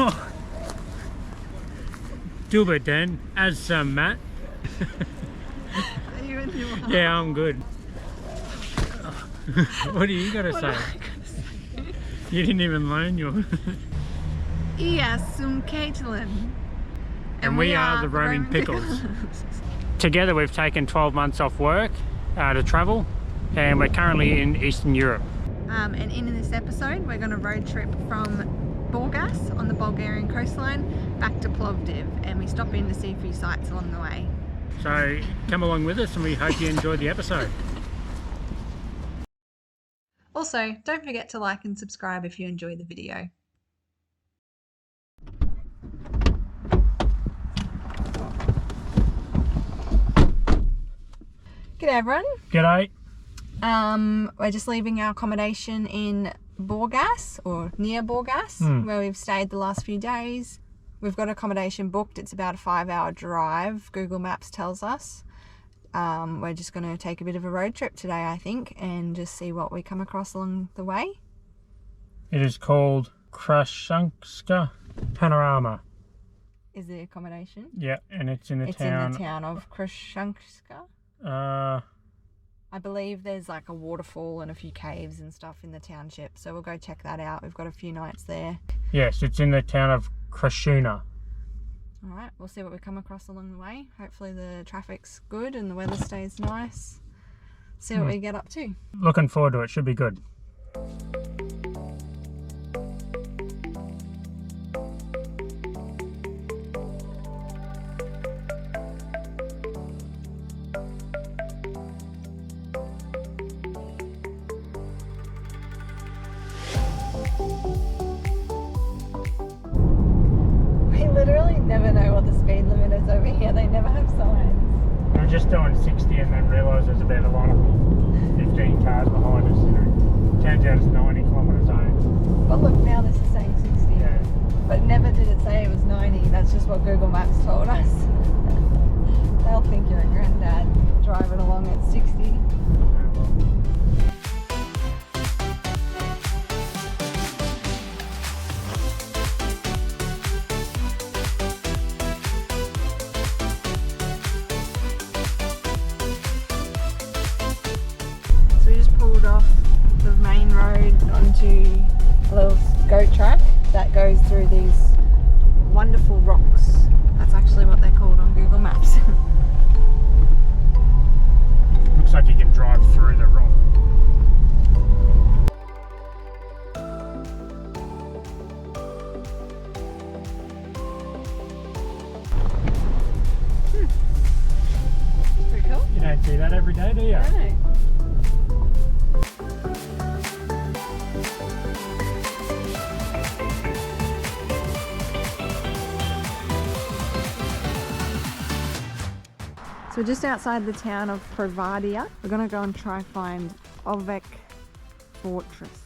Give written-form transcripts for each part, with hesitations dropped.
Oh. Do it then, as some Matt. Are you in the water? Yeah, I'm good. What do you got to say? You didn't even learn your... Yes, some Caitlin. And we are the Roaming Pickles. Together we've taken 12 months off work to travel, and we're currently in Eastern Europe. And in this episode we're going to road trip from Borgas on the Bulgarian coastline back to Plovdiv, and we stop in to see a few sights along the way. So come along with us and we hope you enjoyed the episode. Also, don't forget to like and subscribe if you enjoy the video. G'day everyone. G'day. We're just leaving our accommodation in Borgas, or near Borgas, where we've stayed the last few days. We've got accommodation booked. It's about a 5-hour drive, Google Maps tells us. We're just going to take a bit of a road trip today, I think, and just see what we come across along the way. It is called Krushuna Panorama. Is the accommodation? Yeah, and it's in the It's town. in the town of Krushuna. I believe there's like a waterfall and a few caves and stuff in the township, so we'll go check that out. We've got a few nights there. Yes, it's in the town of Krushuna. Alright, we'll see what we come across along the way. Hopefully the traffic's good and the weather stays nice. See what we get up to. Looking forward to it, should be good. Literally never know what the speed limit is over here. They never have signs. We're just doing 60 and then realised there's about a line of 15 cars behind us, you know. Turns out it's 90 kilometre zone. But look, now this is saying 60. Yeah. But never did it say it was 90. That's just what Google Maps told us. They'll think you're a granddad driving along at 60. So we just pulled off the main road onto a little goat track that goes through these wonderful rocks. That's actually what they're called on Google Maps. Looks like you can drive through the rock. Pretty cool. You don't see that every day, do you? I know. So just outside the town of Provadia, we're going to go and try find Ovech Fortress.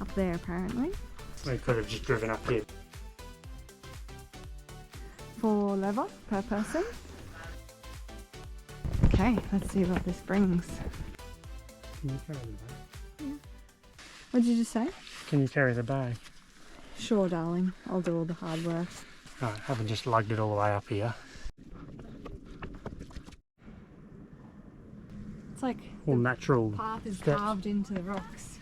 Up there apparently. We could have just driven up here. $4 per person. Okay, let's see what this brings. Can you carry the bag? What did you just say? Can you carry the bag? Sure, darling. I'll do all the hard work. Right, I haven't just lugged it all the way up here. It's like All the natural path is steps. carved into the rocks.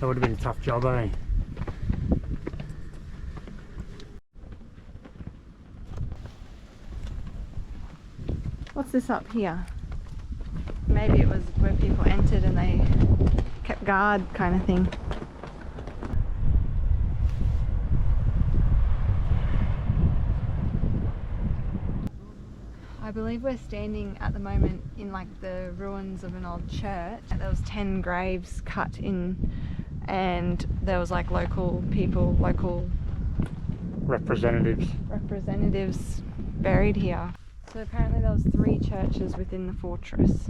That would have been a tough job, eh? What's this up here? Maybe it was where people entered and they kept guard kind of thing. I believe we're standing at the moment in like the ruins of an old church. There was 10 graves cut in, and there was like local people, local Representatives. representatives buried here. So apparently there was 3 churches within the fortress.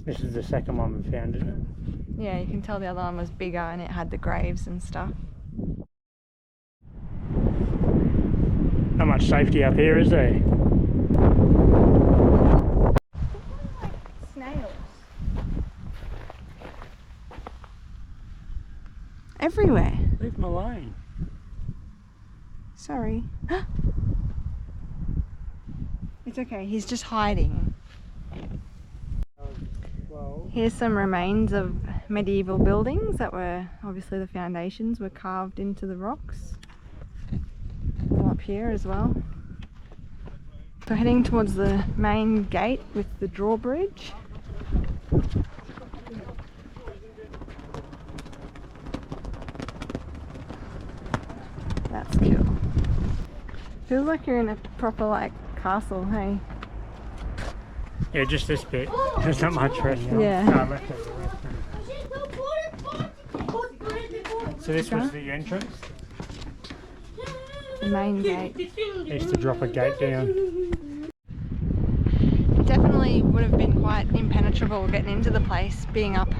This is the second one we found, isn't it? Yeah, you can tell the other one was bigger and it had the graves and stuff. Not much safety up here, is there? Snails. everywhere. Leave him alone. Sorry. It's okay, he's just hiding. Here's some remains of medieval buildings that were, obviously the foundations were carved into the rocks. All up here as well. So heading towards the main gate with the drawbridge. That's cool. Feels like you're in a proper like castle, hey? Yeah, just this bit. There's not much right now. Yeah. So this was the entrance. The main gate. They used to drop a gate down. Definitely would have been quite impenetrable getting into the place, being up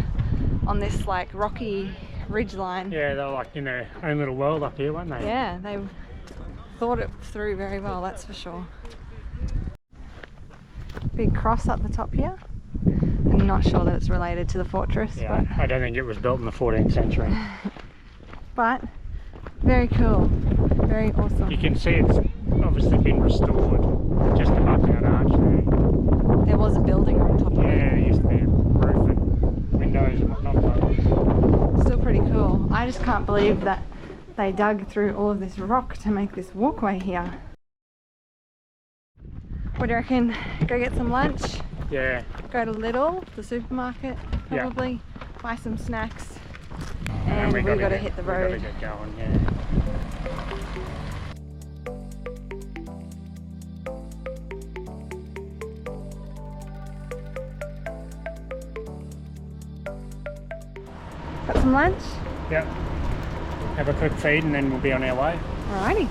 on this like rocky ridge line. Yeah, they were like in their own little world up here, weren't they? Yeah, they thought it through very well, that's for sure. Big cross up the top here. I'm not sure that it's related to the fortress. Yeah, but I don't think it was built in the 14th century. But very cool, very awesome. You can see it's obviously been restored just above that arch there. There was a building on top of it. Yeah, there used to be a roof and windows and whatnot. Still pretty cool. I just can't believe that they dug through all of this rock to make this walkway here. What do you reckon? Go get some lunch? Yeah. Go to Lidl, the supermarket, probably, buy some snacks, and we got to hit the road. We got to get going, yeah. Got some lunch? Yep. Have a quick feed and then we'll be on our way. Alrighty.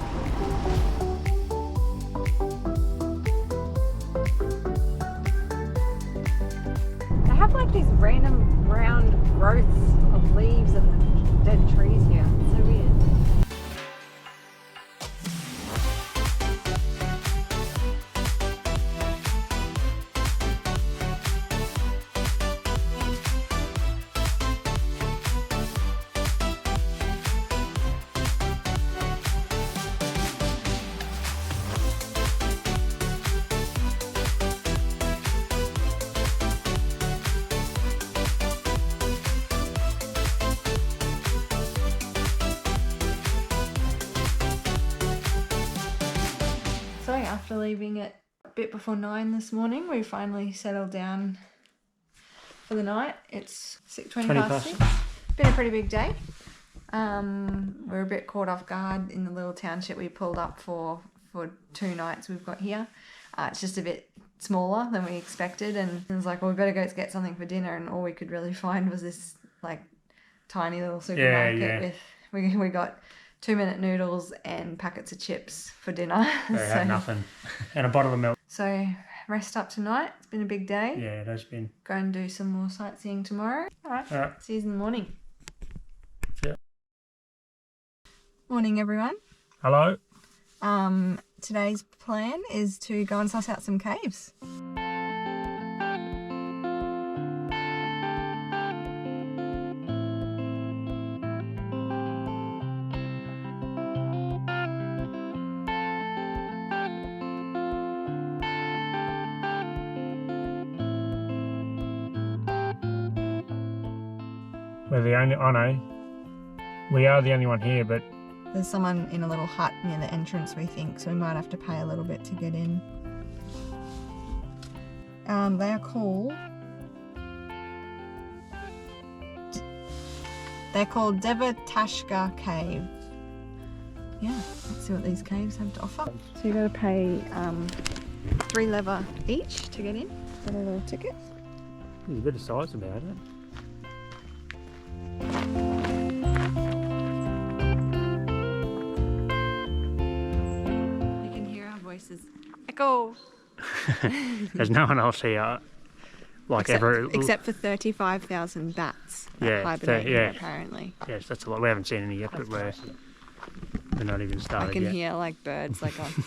They have like these random brown growths of leaves and dead trees here. It's so weird. So after leaving at a bit before 9 this morning, we finally settled down for the night. It's 20 past 6. Been a pretty big day. We're a bit caught off guard in the little township we pulled up for 2 nights we've got here. It's just a bit smaller than we expected, and it was like, well, we better go get something for dinner, and all we could really find was this like tiny little supermarket with we got 2-minute noodles and packets of chips for dinner. They had nothing. And a bottle of milk. So rest up tonight. It's been a big day. Yeah, it has been. Go and do some more sightseeing tomorrow. Alright. See you in the morning. Yeah. Morning everyone. Hello. Today's plan is to go and suss out some caves. We're the only, oh no, we are the only one here, but there's someone in a little hut near the entrance, we think, so we might have to pay a little bit to get in. They are called... They're called Devetashka Cave. Yeah, let's see what these caves have to offer. So you got to pay 3 lever each to get in. Got a little ticket. there's a bit of size about it. You can hear our voices echo. There's no one else here. Like except for 35,000 bats that hibernate here, apparently. Yes, that's a lot. We haven't seen any yet, but we're not even started yet. I can hear like birds like on.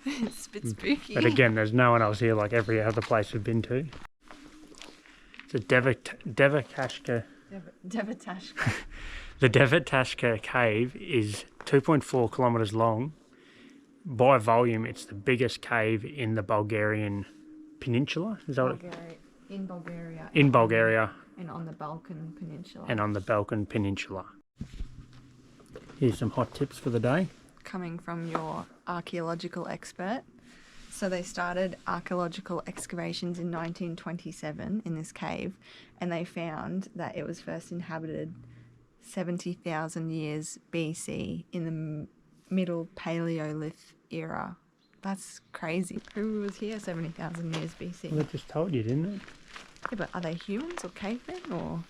It's a bit spooky. But again, there's no one else here like every other place we've been to. It's a Devetashka Devetashka. The Devetashka Cave is 2.4 kilometres long. By volume, it's the biggest cave in the Bulgarian peninsula. Is that In Bulgaria. In Bulgaria. And on the Balkan Peninsula. And on the Balkan Peninsula. Here's some hot tips for the day. Coming from your archaeological expert. So they started archaeological excavations in 1927 in this cave, and they found that it was first inhabited 70,000 years BC in the Middle Paleolith era. That's crazy. Who was here 70,000 years BC? Well, they just told you, didn't it? Yeah, but are they humans or cavemen or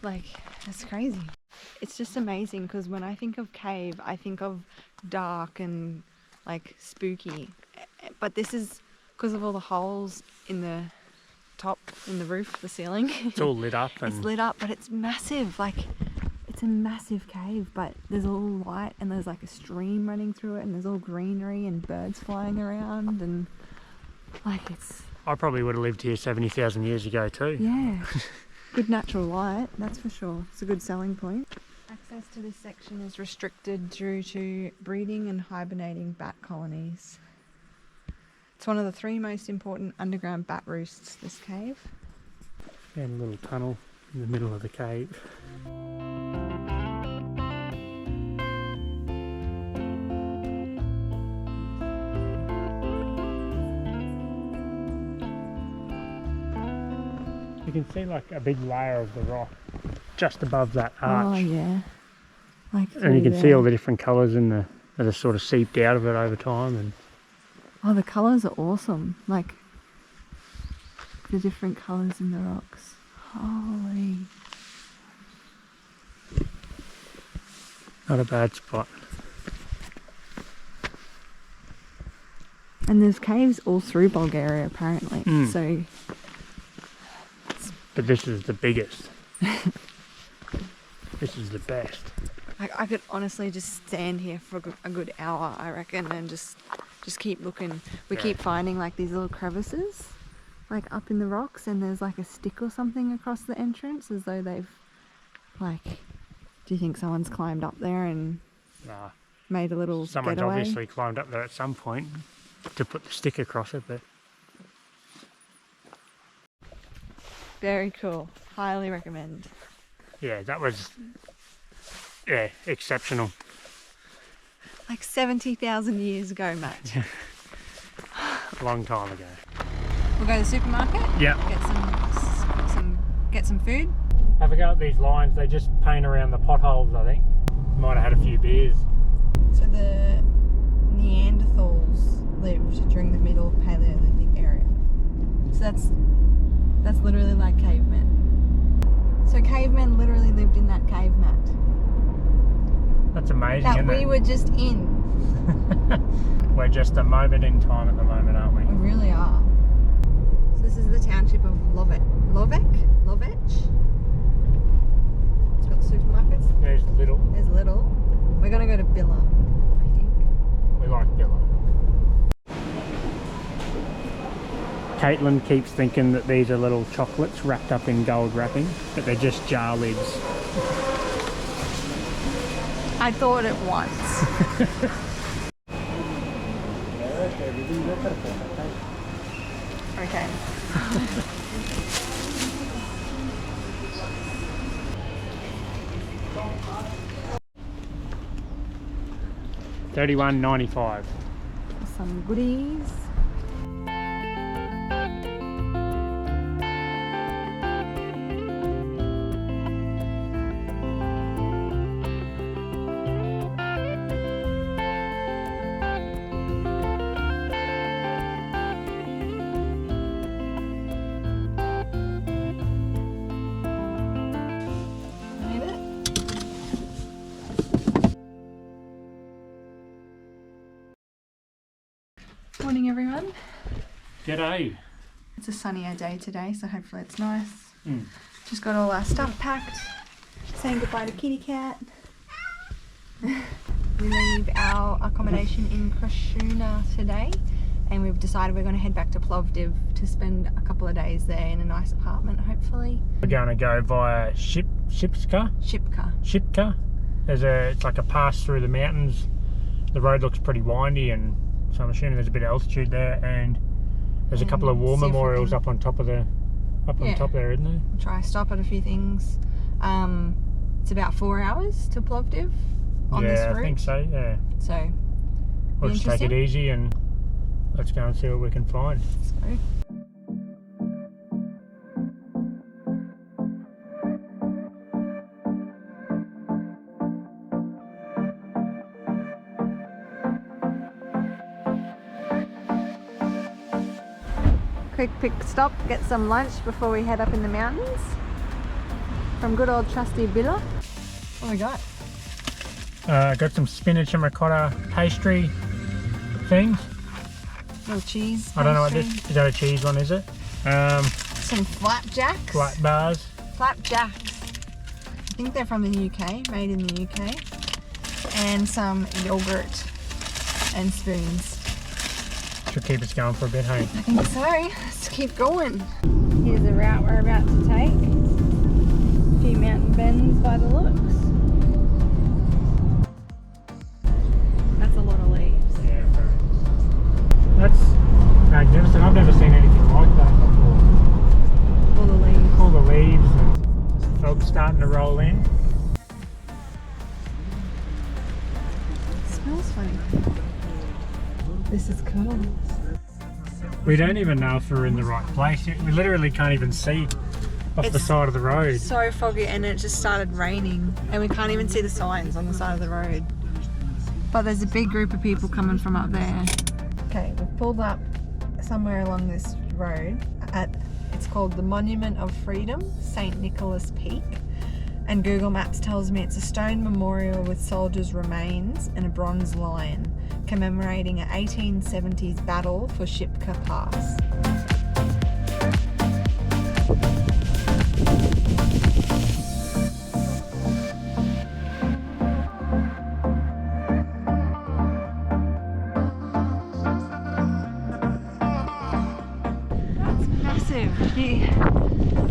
like, that's crazy. It's just amazing because when I think of cave, I think of dark and like spooky. But this is because of all the holes in the top, in the roof, the ceiling. It's all lit up. And it's lit up, but it's massive. Like, it's a massive cave, but there's all light and there's like a stream running through it and there's all greenery and birds flying around and like it's... I probably would have lived here 70,000 years ago too. Yeah. Good natural light, that's for sure. It's a good selling point. Access to this section is restricted due to breeding and hibernating bat colonies. It's one of the 3 most important underground bat roosts, this cave. And a little tunnel in the middle of the cave. You can see like a big layer of the rock just above that arch. Oh yeah. Like and you can see all the different colours in the that are sort of seeped out of it over time. And oh, the colours are awesome. Like the different colours in the rocks. Holy. Not a bad spot. And there's caves all through Bulgaria apparently. So. But this is the biggest. This is the best. I could honestly just stand here for a good hour, I reckon, and just keep looking. We keep finding like these little crevices, like up in the rocks, and there's like a stick or something across the entrance, as though they've, like, do you think someone's climbed up there and made a little Someone's getaway? obviously climbed up there at some point to put the stick across it, but... Very cool. Highly recommend. Yeah, that was... yeah, exceptional. Like 70,000 years ago, Matt. A long time ago. We'll go to the supermarket. Yeah. Get some food. Have a go at these lines. They just paint around the potholes, I think. Might have had a few beers. So the Neanderthals lived during the Middle Paleolithic area. So that's literally like cavemen. So cavemen literally lived in that cave, Matt. That's amazing, that isn't we it? were just in. We're just a moment in time at the moment, aren't we? We really are. So this is the township of Lovech. It's got the supermarkets. There's Little. There's Little. We're gonna go to Billa, I think. We like Billa. Caitlin keeps thinking that these are little chocolates wrapped up in gold wrapping, but they're just jar lids. I thought it once. Okay. $31.95. Some goodies. Morning everyone. G'day. It's a sunnier day today, so hopefully it's nice. Just got all our stuff packed. Saying goodbye to kitty cat. We leave our accommodation in Krushuna today, and we've decided we're going to head back to Plovdiv to spend a couple of days there in a nice apartment, hopefully. We're going to go via Shipka Shipka. It's like a pass through the mountains. The road looks pretty windy, and so I'm assuming there's a bit of altitude there, and there's a couple of war memorials up on top of on top there, isn't there? Try stop at a few things. It's about 4 hours to Plovdiv on this route. Yeah, I think so, yeah. So, we'll just take it easy and let's go and see what we can find. Let's go. Quick stop, get some lunch before we head up in the mountains. From good old trusty Billa. What we got? Got some spinach and ricotta pastry things. Little cheese. I don't know what this is. That a cheese one, is it? Some flapjacks. Flat bars. Flapjacks. I think they're from the UK, made in the UK. And some yogurt and spoons. Should keep us going for a bit, hey? I think so. Let's keep going. Here's the route we're about to take. A few mountain bends by the looks. That's a lot of leaves. Yeah, that's magnificent. I've never seen anything like that before. All the leaves. All the leaves and fog starting to roll in. It smells funny. This is cool. We don't even know if we're in the right place. We literally can't even see off the side of the road. So foggy, and it just started raining and we can't even see the signs on the side of the road. But there's a big group of people coming from up there. Okay, we've pulled up somewhere along this road it's called the Monument of Freedom, St. Nicholas Peak. And Google Maps tells me it's a stone memorial with soldiers' remains and a bronze lion, commemorating an 1870s battle for Shipka Pass. That's massive.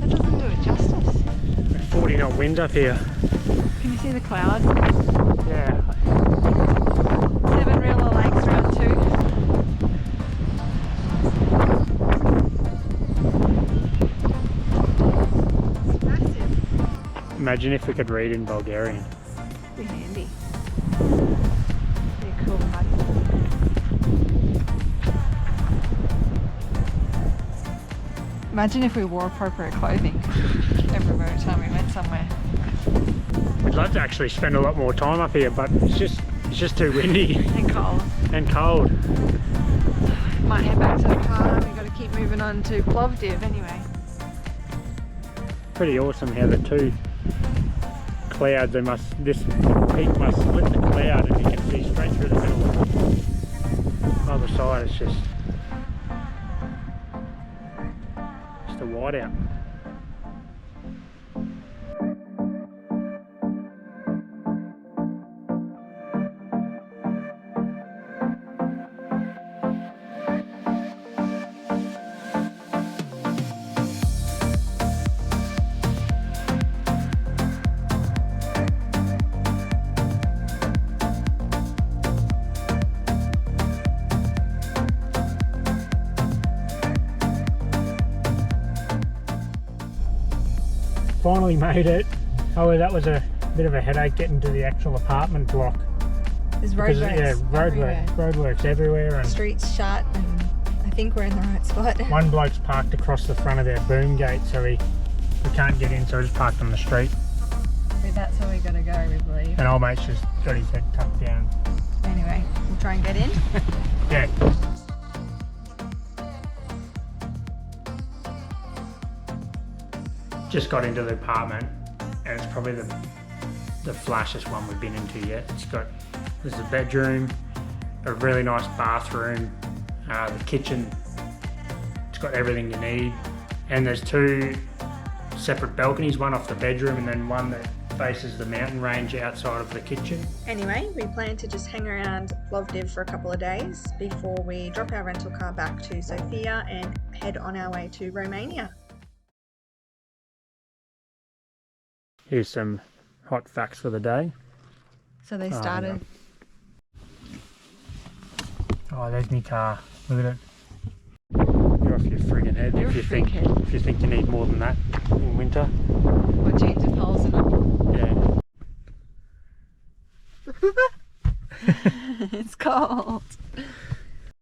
That doesn't do it justice. 40 knot wind up here. Can you see the clouds? Yeah. 7 real lakes round 2. It's massive. Imagine if we could read in Bulgarian. Be handy. Be cool, buddy. Imagine if we wore appropriate clothing every time we went somewhere. We'd love to actually spend a lot more time up here, but it's just too windy And cold. and cold. Might head back to the car. We've got to keep moving on to Plovdiv anyway. Pretty awesome how the two clouds, this peak must split the cloud and you can see straight through the middle. Other side is just a whiteout. Finally made it. Oh, that was a bit of a headache getting to the actual apartment block. There's roadworks. Yeah, roadworks everywhere, and Streets shut, and I think we're in the right spot. one bloke's parked across the front of their boom gate, so we can't get in, so we just parked on the street. So that's where we gotta go, we believe. And old mate's just got his head tucked down. Anyway, we'll try and get in. Yeah. Just got into the apartment, and it's probably the flashiest one we've been into yet. There's a bedroom, a really nice bathroom, the kitchen. It's got everything you need, and there's 2 separate balconies, one off the bedroom and then one that faces the mountain range outside of the kitchen. Anyway, we plan to just hang around Plovdiv for a couple of days before we drop our rental car back to Sofia and head on our way to Romania. Here's some hot facts for the day. So they started. Oh, there's my car. Look at it. You're off your friggin' head You're if a you think freakhead. if you think you need more than that in winter. What, jeans with holes in them? Yeah. It's cold.